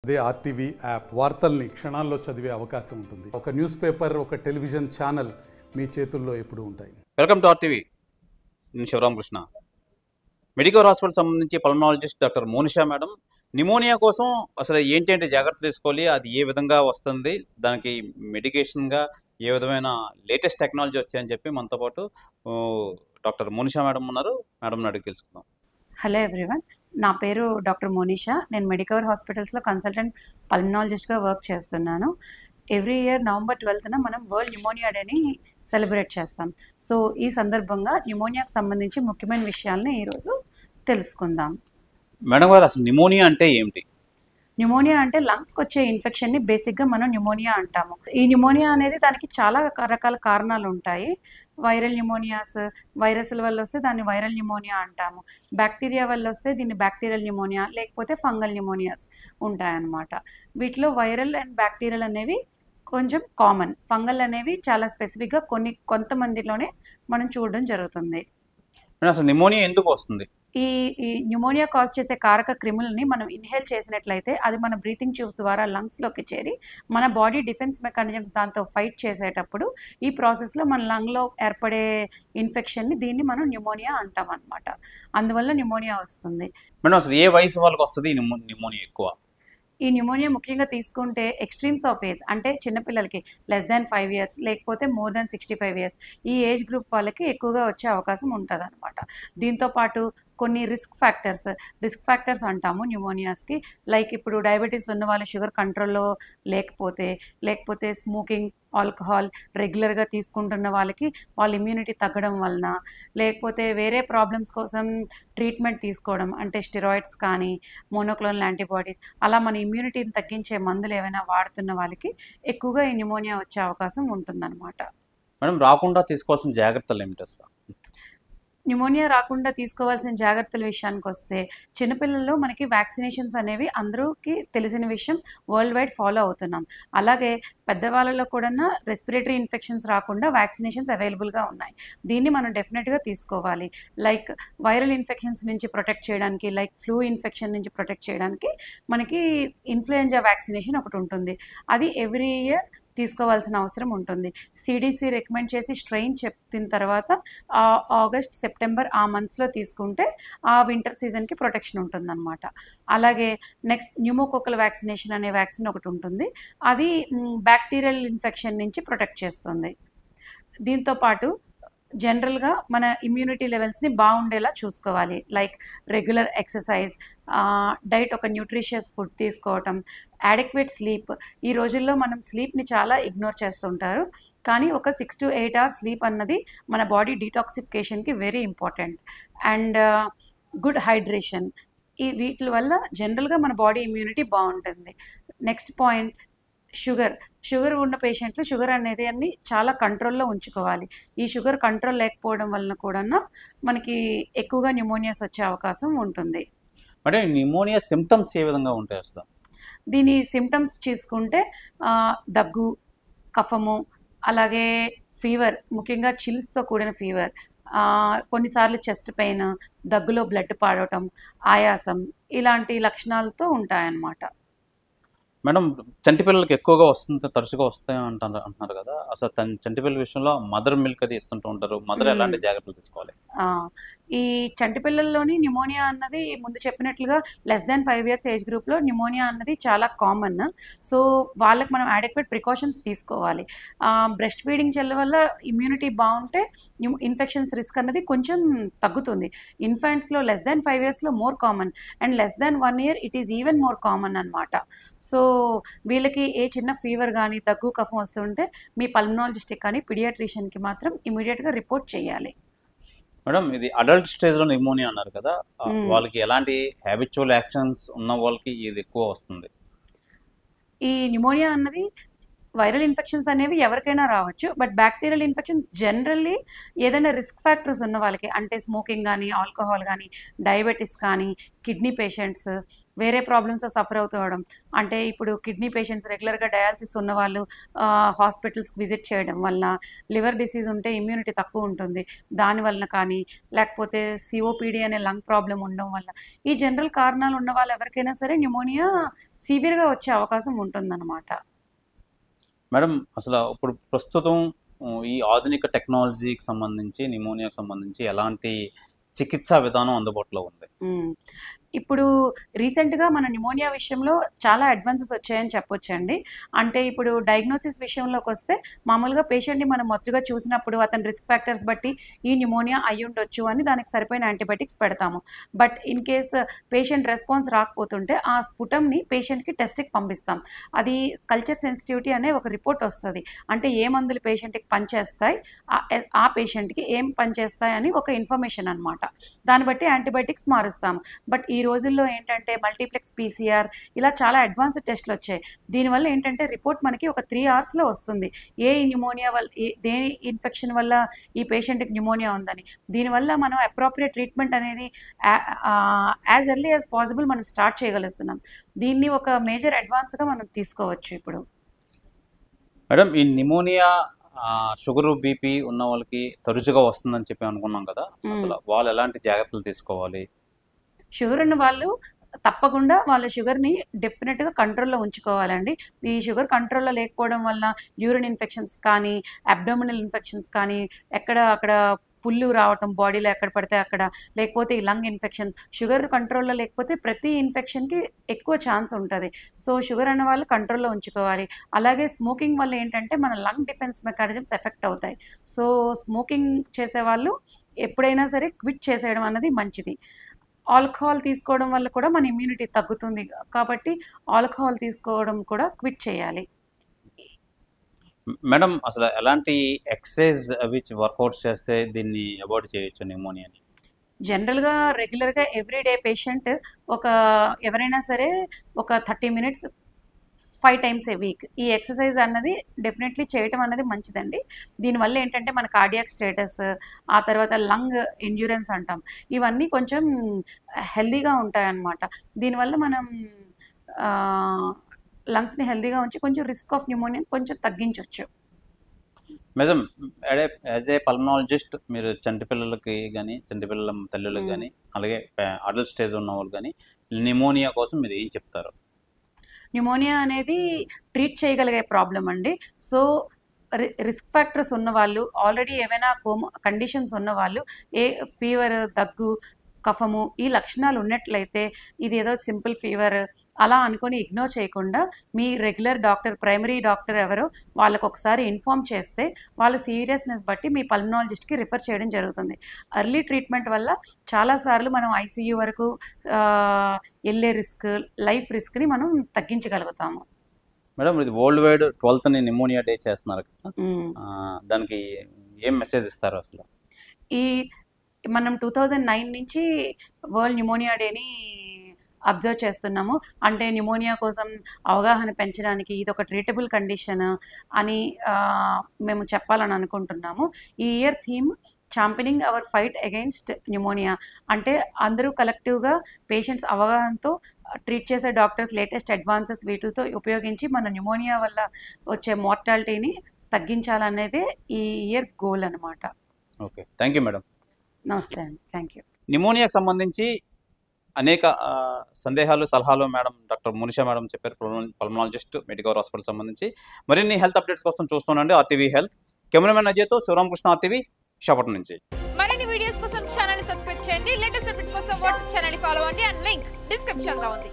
అదే RTV app వార్తల్ని క్షణాల్లో చదివే అవకాశం ఉంటుంది. ఒక న్యూస్ పేపర్, ఒక టెలివిజన్ ఛానల్ మీ చేతుల్లో ఎప్పుడూ ఉంటాయి. Welcome to RTV. నేను శివరామకృష్ణ. మెడికల్ హాస్పిటల్ సంబంధించి pulmonologist doctor Monisha madam pneumonia కోసం అసలు ఏంటంటే జాగ్రత్తలు తీసుకోవాలి, అది ఏ విధంగా వస్తుంది, దానికి మెడికేషన్గా ఏ విధమైన లేటెస్ట్ టెక్నాలజీ వచ్చాయని చెప్పి మనతో పాటు డాక్టర్ మోనిషా మేడం ఉన్నారు. మేడం అడిగి తెలుసుకుందాం. హలో ఎవ్రీవన్, నా పేరు డాక్టర్ మోనిషా. నేను మెడికవర్ హాస్పిటల్స్లో కన్సల్టెంట్ పల్మనాలజిస్ట్గా వర్క్ చేస్తున్నాను. ఎవ్రీ ఇయర్ నవంబర్ 12న మనం వరల్డ్ న్యూమోనియా డేని సెలబ్రేట్ చేస్తాం. సో ఈ సందర్భంగా న్యూమోనియాకి సంబంధించి ముఖ్యమైన విషయాల్ని ఈరోజు తెలుసుకుందాం. మేడం గారు, అసలు నిమోనియా అంటే ఏమిటి? న్యూమోనియా అంటే లంగ్స్కి వచ్చే ఇన్ఫెక్షన్ని బేసిక్గా మనం న్యూమోనియా అంటాము. ఈ న్యూమోనియా అనేది దానికి చాలా రకాల కారణాలు ఉంటాయి. వైరల్ న్యూమోనియాస్, వైరస్ల వల్ల వస్తే దాన్ని వైరల్ న్యూమోనియా అంటాము. బ్యాక్టీరియా వల్ల వస్తే దీన్ని బ్యాక్టీరియల్ న్యూమోనియా, లేకపోతే ఫంగల్ న్యూమోనియాస్ ఉంటాయన్నమాట. వీటిలో వైరల్ అండ్ బ్యాక్టీరియల్ అనేవి కొంచెం కామన్, ఫంగల్ అనేవి చాలా స్పెసిఫిక్గా కొంతమందిలోనే మనం చూడడం జరుగుతుంది. అసలు నిమోనియా ఎందుకు వస్తుంది? ఈ న్యూమోనియా కాజ్ చేసే కారక క్రిములని మనం ఇన్హేల్ చేసినట్లయితే అది మన బ్రీతింగ్ ట్యూబ్స్ ద్వారా లంగ్స్లోకి చేరి మన బాడీ డిఫెన్స్ మెకానిజమ్స్ దాంతో ఫైట్ చేసేటప్పుడు ఈ ప్రాసెస్లో మన లంగ్లో ఏర్పడే ఇన్ఫెక్షన్ని దీన్ని మనం న్యూమోనియా అంటాం అనమాట. అందువల్ల న్యూమోనియా వస్తుంది. మేడం, అసలు ఏ వయసు వాళ్ళకి వస్తుంది నిమోనియా ఎక్కువ? ఈ న్యూమోనియా ముఖ్యంగా తీసుకుంటే ఎక్స్ట్రీమ్స్ ఆఫ్ ఏజ్, అంటే చిన్నపిల్లలకి లెస్ 5 years లేకపోతే more than 65 years, ఈ ఏజ్ గ్రూప్ వాళ్ళకి ఎక్కువగా వచ్చే అవకాశం ఉంటుంది అనమాట. దీంతోపాటు కొన్ని రిస్క్ ఫ్యాక్టర్స్ అంటాము న్యూమోనియాస్కి. లైక్ ఇప్పుడు డయాబెటీస్ ఉన్న వాళ్ళు షుగర్ కంట్రోల్లో లేకపోతే స్మోకింగ్, ఆల్కహాల్ రెగ్యులర్గా తీసుకుంటున్న వాళ్ళకి వాళ్ళ ఇమ్యూనిటీ తగ్గడం వలన, లేకపోతే వేరే ప్రాబ్లమ్స్ కోసం ట్రీట్మెంట్ తీసుకోవడం, అంటే స్టెరాయిడ్స్ కానీ మోనోక్లోనల్ యాంటీబాడీస్, అలా మన ఇమ్యూనిటీని తగ్గించే మందులు ఏమైనా వాడుతున్న వాళ్ళకి ఎక్కువగా ఈ న్యూమోనియా వచ్చే అవకాశం ఉంటుందన్నమాట. మేడం, రాకుండా తీసుకోవాల్సిన జాగ్రత్తలు ఏమిటి అసలు? న్యూమోనియా రాకుండా తీసుకోవాల్సిన జాగ్రత్తల విషయానికి వస్తే, చిన్నపిల్లల్లో మనకి వ్యాక్సినేషన్స్ అనేవి అందరికీ తెలిసిన విషయం, వరల్డ్ వైడ్ ఫాలో అవుతున్నాం. అలాగే పెద్దవాళ్ళలో కూడా రెస్పిరేటరీ ఇన్ఫెక్షన్స్ రాకుండా వ్యాక్సినేషన్స్ అవైలబుల్గా ఉన్నాయి. దీన్ని మనం డెఫినెట్గా తీసుకోవాలి. లైక్ వైరల్ ఇన్ఫెక్షన్స్ నుంచి ప్రొటెక్ట్ చేయడానికి, లైక్ ఫ్లూ ఇన్ఫెక్షన్ నుంచి ప్రొటెక్ట్ చేయడానికి మనకి ఇన్ఫ్లుయెంజా వ్యాక్సినేషన్ ఒకటి ఉంటుంది. అది ఎవ్రీ ఇయర్ తీసుకోవాల్సిన అవసరం ఉంటుంది. సిడిసి రికమెండ్ చేసి స్ట్రెయిన్ చెప్పిన తర్వాత ఆగస్ట్, సెప్టెంబర్ ఆ మంత్స్లో తీసుకుంటే ఆ వింటర్ సీజన్కి ప్రొటెక్షన్ ఉంటుందన్నమాట. అలాగే నెక్స్ట్ న్యూమోకోకల్ వ్యాక్సినేషన్ అనే వ్యాక్సిన్ ఒకటి ఉంటుంది. అది బ్యాక్టీరియల్ ఇన్ఫెక్షన్ నుంచి ప్రొటెక్ట్ చేస్తుంది. దీంతోపాటు జనరల్గా మన ఇమ్యూనిటీ లెవెల్స్ని బాగుండేలా చూసుకోవాలి. లైక్ రెగ్యులర్ ఎక్సర్సైజ్, డైట్, ఒక న్యూట్రిషియస్ ఫుడ్ తీసుకోవటం, యాడెక్వేట్ స్లీప్. ఈ రోజుల్లో మనం స్లీప్ని చాలా ఇగ్నోర్ చేస్తుంటారు, కానీ ఒక 6 to 8 hours స్లీప్ అన్నది మన బాడీ డీటాక్సిఫికేషన్కి very important. And good hydration, వీటి వల్ల జనరల్గా మన బాడీ ఇమ్యూనిటీ బాగుంటుంది. నెక్స్ట్ పాయింట్, షుగర్ ఉన్న పేషెంట్లు షుగర్ అనేది చాలా కంట్రోల్లో ఉంచుకోవాలి. ఈ షుగర్ కంట్రోల్ లేకపోవడం వలన కూడా మనకి ఎక్కువగా న్యూమోనియాస్ వచ్చే అవకాశం ఉంటుంది. అంటే న్యూమోనియా సిమ్టమ్స్ ఏ విధంగా ఉంటాయి అసలు? దీని సిమ్టమ్స్ చూసుకుంటే దగ్గు, కఫము, అలాగే ఫీవర్, ముఖ్యంగా చిల్స్తో కూడిన ఫీవర్, కొన్నిసార్లు చెస్ట్ పెయిన్, దగ్గులో బ్లడ్ పాడటం, ఆయాసం, ఇలాంటి లక్షణాలతో ఉంటాయన్నమాట. మేడం, చంటి పిల్లలకి ఎక్కువగా వస్తుంది, తరచుగా వస్తాయి అంటున్నారు కదా, అసలు చంటి పిల్లల విషయంలో మదర్ మిల్క్ అది ఇస్తుంటూ ఉంటారు. మదర్ ఎలాంటి జాగ్రత్తలు తీసుకోవాలి? ఈ చంటి పిల్లల్లోని న్యూమోనియా అన్నది ముందు చెప్పినట్లుగా less than 5 years ఏజ్ గ్రూప్లో న్యూమోనియా అన్నది చాలా కామన్. సో వాళ్ళకి మనం అడెక్వేట్ ప్రికాషన్స్ తీసుకోవాలి. బ్రెస్ట్ ఫీడింగ్ చెల్ల వల్ల ఇమ్యూనిటీ బాగుంటే ఇన్ఫెక్షన్స్ రిస్క్ అన్నది కొంచెం తగ్గుతుంది. ఇన్ఫాంట్స్లో less than 5 yearsలో more common, and less than 1 year it is even more common అనమాట. సో వీళ్ళకి ఏ చిన్న ఫీవర్ కానీ, దగ్గు, కఫం వస్తుంటే మీ పల్మనాలజిస్ట్కి కానీ పీడియాట్రిషియన్కి మాత్రం ఇమీడియట్గా రిపోర్ట్ చేయాలి. మేడం, ఇది అడల్ట్ స్టేజ్లో న్యూమోనియా అన్నారు కదా, వాళ్ళకి ఎలాంటి హ్యాబిచువల్ యాక్షన్స్ ఉన్న వాళ్ళకి ఇది ఎక్కువ వస్తుంది? ఈ న్యూమోనియా అన్నది వైరల్ ఇన్ఫెక్షన్స్ అనేవి ఎవరికైనా రావచ్చు. బట్ బ్యాక్టీరియల్ ఇన్ఫెక్షన్స్ జనరల్లీ ఏదైనా రిస్క్ ఫ్యాక్టర్స్ ఉన్న వాళ్ళకి, అంటే స్మోకింగ్ కానీ, ఆల్కహాల్ కానీ, డయాబెటీస్ కానీ, కిడ్నీ పేషెంట్స్, వేరే ప్రాబ్లమ్స్ సఫర్ అవుతుండడం, అంటే ఇప్పుడు కిడ్నీ పేషెంట్స్ రెగ్యులర్గా డయాలసిస్ ఉన్న వాళ్ళు హాస్పిటల్స్కి విజిట్ చేయడం వల్ల, లివర్ డిసీజ్ ఉంటే ఇమ్యూనిటీ తక్కువ ఉంటుంది దానివల్ల కానీ, లేకపోతే సిఓపిడి అనే లంగ్ ప్రాబ్లం ఉండడం వల్ల, ఈ జనరల్ కారణాలు ఉన్న వాళ్ళు ఎవరికైనా సరే న్యూమోనియా సివియర్గా వచ్చే అవకాశం ఉంటుందన్నమాట. మేడం అసలు ఇప్పుడు ప్రస్తుతం ఈ ఆధునిక టెక్నాలజీకి సంబంధించి నిమోనియాకి సంబంధించి ఎలాంటి చికిత్సా విధానం అందుబాటులో ఉంది? ఇప్పుడు రీసెంట్గా మన న్యూమోనియా విషయంలో చాలా అడ్వాన్సెస్ వచ్చాయని చెప్పొచ్చండి. అంటే ఇప్పుడు డయాగ్నోసిస్ విషయంలోకి వస్తే మామూలుగా పేషెంట్ని మనం మొదటగా చూసినప్పుడు అతని రిస్క్ ఫ్యాక్టర్స్ బట్టి ఈ న్యూమోనియా అయి ఉండొచ్చు అని దానికి సరిపోయిన యాంటీబయాటిక్స్ పెడతాము. But in case patient response రాకపోతుంటే ఆ స్ఫుటంని పేషెంట్కి టెస్ట్కి పంపిస్తాం. అది కల్చర్ సెన్సిటివిటీ అనే ఒక రిపోర్ట్ వస్తుంది. అంటే ఏ మందులు పేషెంట్కి పనిచేస్తాయి, ఆ పేషెంట్కి ఏం పనిచేస్తాయి అని ఒక ఇన్ఫర్మేషన్ అనమాట. దాన్ని బట్టి యాంటీబయాటిక్స్ మారుస్తాము. బట్ ఈ రోజుల్లో ఏంటంటే మల్టీప్లెక్స్ పీసీఆర్ ఇలా చాలా అడ్వాన్స్డ్ టెస్ట్లు వచ్చాయి. దీనివల్ల ఏంటంటే రిపోర్ట్ మనకి ఒక 3 అవర్స్లో వస్తుంది. ఏ న్యూమోనియా వల్ల, దేని ఇన్ఫెక్షన్ వల్ల ఈ పేషెంట్కి న్యూమోనియా ఉందని. దీనివల్ల మనం అప్రోప్రియేట్ ట్రీట్మెంట్ అనేది యాజ్ ఎర్లీ యాజ్ పాసిబుల్ మనం స్టార్ట్ చేయగలుగుతున్నాం. దీన్ని ఒక మేజర్ అడ్వాన్స్గా మనం తీసుకోవచ్చు ఇప్పుడు. మేడం ఈ నిమోనియా షుగర్ బీపీ ఉన్న వాళ్ళకి తరచుగా వస్తుందని చెప్పి అనుకున్నాం కదా, అసలు వాళ్ళు ఎలాంటి జాగ్రత్తలు తీసుకోవాలి? షుగర్ ఉన్న వాళ్ళు తప్పకుండా వాళ్ళ షుగర్ని డెఫినెట్గా కంట్రోల్లో ఉంచుకోవాలండి. ఈ షుగర్ కంట్రోల్లో లేకపోవడం వల్ల యూరిన్ ఇన్ఫెక్షన్స్ కానీ, అబ్డోమినల్ ఇన్ఫెక్షన్స్ కానీ, అక్కడ పుల్లు రావటం బాడీలో ఎక్కడ పడితే అక్కడ, లేకపోతే ఈ లంగ్ ఇన్ఫెక్షన్స్, షుగర్ కంట్రోల్లో లేకపోతే ప్రతి ఇన్ఫెక్షన్కి ఎక్కువ ఛాన్స్ ఉంటుంది. సో షుగర్ అన్న వాళ్ళు కంట్రోల్లో ఉంచుకోవాలి. అలాగే స్మోకింగ్ వల్ల ఏంటంటే మన లంగ్ డిఫెన్స్ మెకానిజమ్స్ ఎఫెక్ట్ అవుతాయి. సో స్మోకింగ్ చేసేవాళ్ళు ఎప్పుడైనా సరే క్విట్ చేసేయడం అన్నది మంచిది. ఆల్కహాల్ తీసుకోవడం వల్ల కూడా మన ఇమ్యూనిటీ తగ్గుతుంది కాబట్టి ఆల్కహాల్ తీసుకోవడం కూడా క్విట్ చేయాలి. మేడం అసలు ఎలాంటి ఎక్సర్సైజ్ అవి వర్కౌట్స్ చేస్తే దీన్ని అవాయిడ్ చేయొచ్చు నిమోనియాని? జనరల్గా రెగ్యులర్గా ఎవ్రీడే పేషెంట్ ఎవరైనా సరే ఒక 30 minutes 5 times a week ఈ ఎక్సర్సైజ్ అన్నది డెఫినెట్లీ చేయటం అన్నది మంచిదండి. దీనివల్ల ఏంటంటే మన కార్డియాక్ స్టేటస్, ఆ తర్వాత లంగ్ ఎండ్యూరెన్స్ అంటాం, ఇవన్నీ కొంచెం హెల్దీగా ఉంటాయన్నమాట. దీనివల్ల మనం లంగ్స్ని హెల్దీగా ఉంచి కొంచెం రిస్క్ ఆఫ్ న్యూమోనియా కొంచెం తగ్గించవచ్చు. మేడం యాజ్ ఏ పల్మనాలజిస్ట్ మీరు చంటి పిల్లలకి కానీ, చంటి పిల్లల తల్లులకు కానీ, అలాగే అడల్ట్ స్టేజ్ ఉన్న వాళ్ళు కానీ నిమోనియా కోసం మీరు ఏం చెప్తారు? న్యూమోనియా అనేది ట్రీట్ చేయగలిగే ప్రాబ్లం అండి. సో రిస్క్ ఫ్యాక్టర్స్ ఉన్నవాళ్ళు, ఆల్రెడీ ఏమైనా కండిషన్స్ ఉన్నవాళ్ళు, ఫీవర్, దగ్గు, కఫము ఈ లక్షణాలు ఉన్నట్లయితే ఇది ఏదో సింపుల్ ఫీవర్ అలా అనుకొని ఇగ్నోర్ చేయకుండా మీ రెగ్యులర్ డాక్టర్, ప్రైమరీ డాక్టర్ ఎవరో వాళ్ళకు ఒకసారి ఇన్ఫార్మ్ చేస్తే వాళ్ళ సీరియస్నెస్ బట్టి మీ పల్మనాలజిస్ట్కి రిఫర్ చేయడం జరుగుతుంది. ఎర్లీ ట్రీట్మెంట్ వల్ల చాలాసార్లు మనం ఐసీయూ వరకు వెళ్ళే లైఫ్ రిస్క్ని మనం తగ్గించగలుగుతాము. మేడం ఇది world wide 12th pneumonia day చేస్తున్నారు కదా, దానికి ఏం మెసేజ్ ఇస్తారు అసలు? మనం 2009 నుంచి వరల్డ్ న్యూమోనియా డేని అబ్జర్వ్ చేస్తున్నాము. అంటే న్యూమోనియా కోసం అవగాహన పెంచడానికి ఇది ఒక ట్రీటబుల్ కండిషన్ అని మేము చెప్పాలని అనుకుంటున్నాము. ఈ year theme championing our fight against pneumonia. అంటే అందరూ కలెక్టివ్గా పేషెంట్స్ అవగాహనతో ట్రీట్ చేసే డాక్టర్స్ లేటెస్ట్ అడ్వాన్సెస్ వీటితో ఉపయోగించి మన న్యూమోనియా వల్ల వచ్చే మార్టాలిటీని తగ్గించాలనేదే ఈ ఇయర్ గోల్ అనమాట. Okay, thank you madam. నమస్తే అండి, థ్యాంక్ యూ. నిమోనియాకి సంబంధించి అనేక సందేహాలు, సలహాలు మేడం డాక్టర్ మోనిషా మేడం చెప్పారు, పల్మనాలజిస్ట్, మెడికవర్ హాస్పిటల్ సంబంధించి. మరిన్ని హెల్త్ అప్డేట్స్ కోసం చూస్తుండండి ఆర్టీవీ హెల్త్. కెమెరామెన్ అజయ్తో శివరామకృష్ణ, ఆర్టీవీ, విశాఖపట్నం నుంచి. మరిన్ని వీడియోస్ కోసం ఛానల్ సబ్స్క్రైబ్ చేయండి. లేటెస్ట్ అప్డేట్స్ కోసం వాట్సాప్ ఛానల్ ఫాలో అవ్వండి. అండ్ లింక్ డిస్క్రిప్షన్ లో ఉంది.